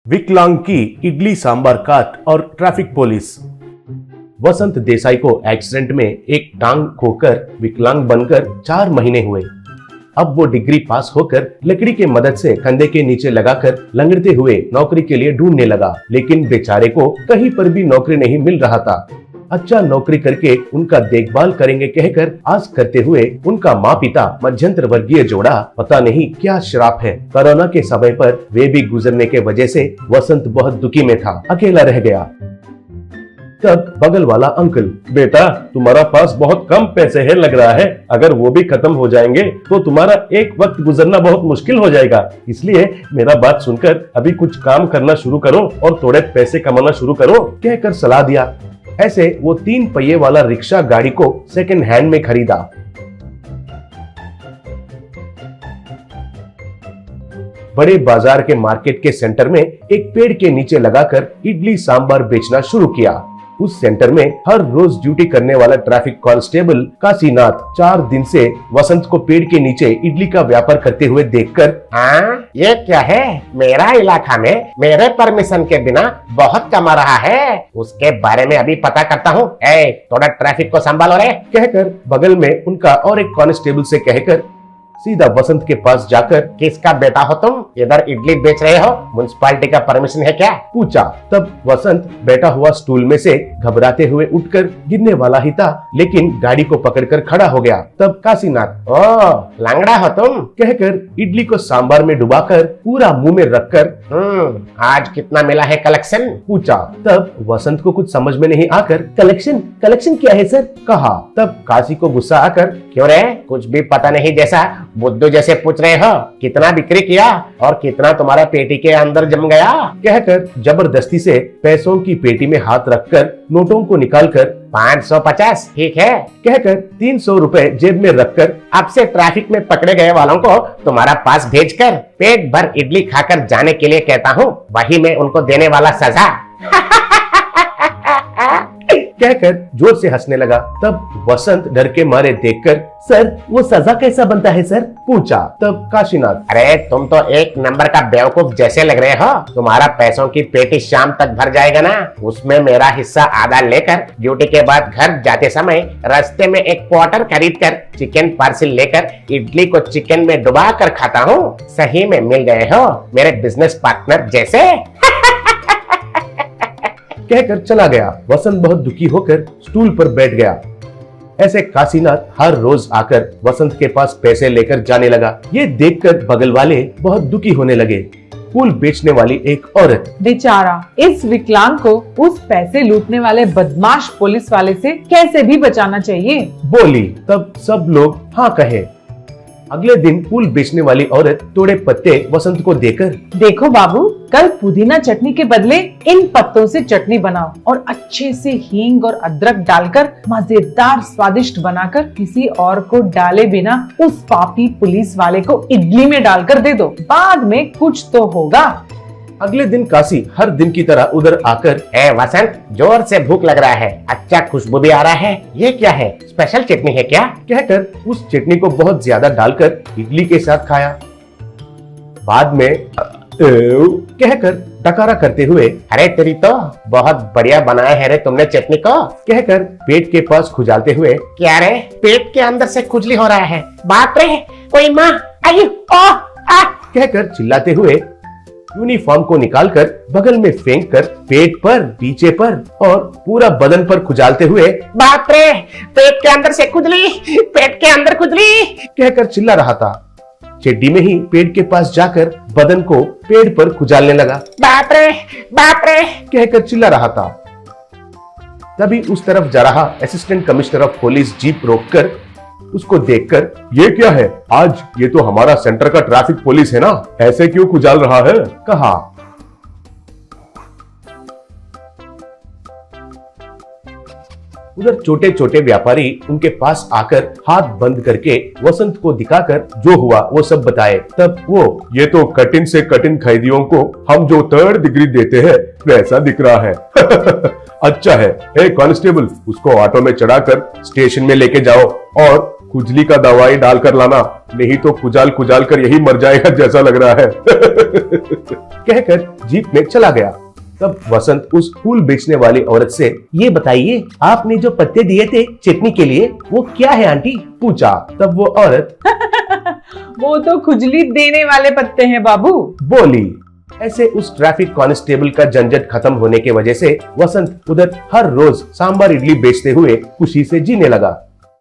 विकलांग की इडली सांबार काट और ट्रैफिक पुलिस। वसंत देसाई को एक्सीडेंट में एक टांग खोकर विकलांग बनकर 4 महीने हुए। अब वो डिग्री पास होकर लकड़ी के मदद से कंधे के नीचे लगाकर लंगड़ते हुए नौकरी के लिए ढूंढने लगा, लेकिन बेचारे को कहीं पर भी नौकरी नहीं मिल रहा था। अच्छा नौकरी करके उनका देखभाल करेंगे कहकर आस करते हुए उनका माँ पिता मध्यंतर वर्गीय जोड़ा, पता नहीं क्या श्राप है। कोरोना के समय पर वे भी गुजरने के वजह से वसंत बहुत दुखी में था, अकेला रह गया। तब बगल वाला अंकल, बेटा तुम्हारा पास बहुत कम पैसे है लग रहा है, अगर वो भी खत्म हो जाएंगे तो तुम्हारा एक वक्त गुजरना बहुत मुश्किल हो जाएगा, इसलिए मेरा बात सुनकर अभी कुछ काम करना शुरू करो और थोड़े पैसे कमाना शुरू करो कहकर सलाह दिया। ऐसे वो 3 पहिए वाला रिक्शा गाड़ी को सेकंड हैंड में खरीदा। बड़े बाजार के मार्केट के सेंटर में एक पेड़ के नीचे लगाकर इडली सांबार बेचना शुरू किया। उस सेंटर में हर रोज ड्यूटी करने वाला ट्रैफिक कांस्टेबल काशीनाथ 4 दिन से वसंत को पेड़ के नीचे इडली का व्यापार करते हुए देखकर, हाँ ये क्या है, मेरा इलाका में मेरे परमिशन के बिना बहुत कमा रहा है, उसके बारे में अभी पता करता हूँ, थोड़ा ट्रैफिक को संभालो रे कहकर बगल में उनका और एक कांस्टेबल से कहकर सीधा वसंत के पास जाकर, किसका बेटा हो तुम, इधर इडली बेच रहे हो, म्युनिसिपालिटी का परमिशन है क्या पूछा। तब वसंत बैठा हुआ स्टूल में से घबराते हुए उठकर गिरने वाला ही था, लेकिन गाड़ी को पकड़कर खड़ा हो गया। तब काशीनाथ, ओ लंगड़ा हो तुम कहकर इडली को सांबार में डुबाकर पूरा मुंह में रखकर, आज कितना मिला है कलेक्शन पूछा। तब वसंत को कुछ समझ में नहीं आकर, कलेक्शन कलेक्शन क्या है सर कहा। तब काशी को गुस्सा आकर, क्यों रे, कुछ भी पता नहीं जैसा बुद्धू जैसे पूछ रहे हो, कितना बिक्री किया और कितना तुम्हारा पेटी के अंदर जम गया कहकर जबरदस्ती से पैसों की पेटी में हाथ रखकर नोटों को निकालकर 550 ठीक है कहकर 300 रुपए जेब में रखकर, अब से ट्रैफिक में पकड़े गए वालों को तुम्हारा पास भेजकर पेट भर इडली खाकर जाने के लिए कहता हूँ, वही मैं उनको देने वाला सजा कहकर जोर से हंसने लगा। तब वसंत डर के मारे देखकर, सर वो सजा कैसा बनता है सर पूछा। तब काशीनाथ, अरे तुम तो एक नंबर का बेवकूफ जैसे लग रहे हो, तुम्हारा पैसों की पेटी शाम तक भर जाएगा ना, उसमें मेरा हिस्सा आधा लेकर ड्यूटी के बाद घर जाते समय रास्ते में एक क्वार्टर खरीद कर चिकन पार्सल लेकर इडली को चिकन में डुबा कर खाता हूँ। सही में मिल गए हो मेरे बिजनेस पार्टनर जैसे कहकर चला गया। वसंत बहुत दुखी होकर स्टूल पर बैठ गया। ऐसे काशीनाथ हर रोज आकर वसंत के पास पैसे लेकर जाने लगा। ये देखकर बगल वाले बहुत दुखी होने लगे। फूल बेचने वाली एक औरत, बेचारा इस विकलांग को उस पैसे लूटने वाले बदमाश पुलिस वाले से कैसे भी बचाना चाहिए बोली। तब सब लोग हाँ कहे। अगले दिन फूल बेचने वाली औरत थोड़े पत्ते वसंत को देकर, देखो बाबू, कल पुदीना चटनी के बदले इन पत्तों से चटनी बनाओ और अच्छे से हींग और अदरक डालकर मजेदार स्वादिष्ट बनाकर किसी और को डाले बिना उस पापी पुलिस वाले को इडली में डालकर दे दो, बाद में कुछ तो होगा। अगले दिन काशी हर दिन की तरह उधर आकर, वसंत जोर से भूख लग रहा है, अच्छा खुशबू भी आ रहा है, ये क्या है, स्पेशल चटनी है क्या कहकर उस चटनी को बहुत ज्यादा डालकर इडली के साथ खाया। बाद में कहकर टकारा करते हुए, अरे तेरी तो बहुत बढ़िया बनाया है रे तुमने चटनी को कहकर पेट के पास खुजालते हुए, क्या रे पेट के अंदर से खुजली हो रहा है, बाप रे कोई माँ आई कहकर चिल्लाते हुए यूनिफॉर्म को निकालकर बगल में फेंक कर पेट पर, पीछे पर और पूरा बदन पर खुजालते हुए, बाप रे पेट के अंदर से खुजली, पेट के अंदर खुजली कहकर चिल्ला रहा था। चड्डी में ही पेट के पास जाकर बदन को पेड़ पर खुजालने लगा। बाप रे कहकर चिल्ला रहा था। तभी उस तरफ जा रहा assistant commissioner of police jeep रोककर उसको देखकर, ये क्या है, आज ये तो हमारा सेंटर का ट्रैफिक पुलिस है ना, ऐसे क्यों खुजाल रहा है कहा। उधर छोटे छोटे व्यापारी उनके पास आकर हाथ बंद करके वसंत को दिखाकर जो हुआ वो सब बताए। तब वो, ये तो कठिन से कठिन कैदियों को हम जो 3rd डिग्री देते हैं वैसा दिख रहा है। अच्छा है, ए कांस्टेबल, उसको ऑटो में चढ़ाकर स्टेशन में लेके जाओ और खुजली का दवाई डालकर लाना, नहीं तो खुजाल खुजाल कर यही मर जाएगा जैसा लग रहा है। कहकर जीप में चला गया। तब वसंत उस फूल बेचने वाली औरत से, ये बताइए आपने जो पत्ते दिए थे चटनी के लिए वो क्या है आंटी, पूछा। तब वो औरत वो तो खुजली देने वाले पत्ते हैं बाबू, बोली। ऐसे उस ट्रैफिक कांस्टेबल का झंझट खत्म होने के वजह से वसंत उधर हर रोज सांभर इडली बेचते हुए खुशी से जीने लगा।